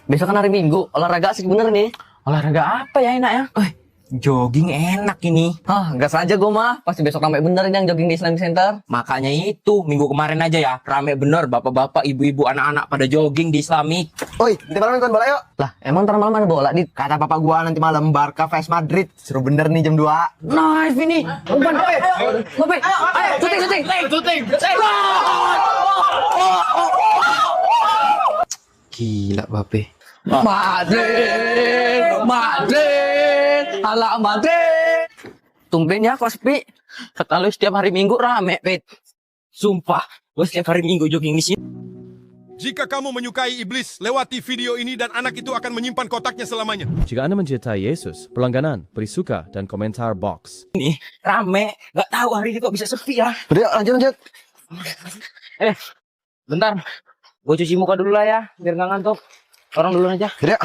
Besok kan hari Minggu, olahraga asik bener nih. Olahraga apa ya enak ya? Jogging enak ini. Nggak sengaja gue mah, pasti besok ramai bener ini yang jogging di Islamic Center. Makanya itu, minggu kemarin aja ya, rame bener bapak-bapak, ibu-ibu, anak-anak pada jogging di Islamic. Oi, nanti malam nonton bola yuk. Lah, emang ntar malam ada bola di. Kata papa gua nanti malam Barca vs Madrid. Seru bener nih jam 2. Nice ini. Umpan. Bapak, ayo, syuting. Gila bape. Madrid, ala Madrid. Tumben ya kok sepi. Kata lu setiap hari minggu rame, Pet. Sumpah, gue setiap hari minggu jogging di sini. Jika kamu menyukai iblis, lewati video ini dan anak itu akan menyimpan kotaknya selamanya. Jika Anda mencintai Yesus, pelangganan, beri suka, dan komentar box. Nih, rame. Gak tahu hari ini kok bisa sepi ya. Udah yuk, lanjut. Bentar. Gue cuci muka dulu lah ya, biar gak ngantuk. Orang dulu aja. Udah yuk.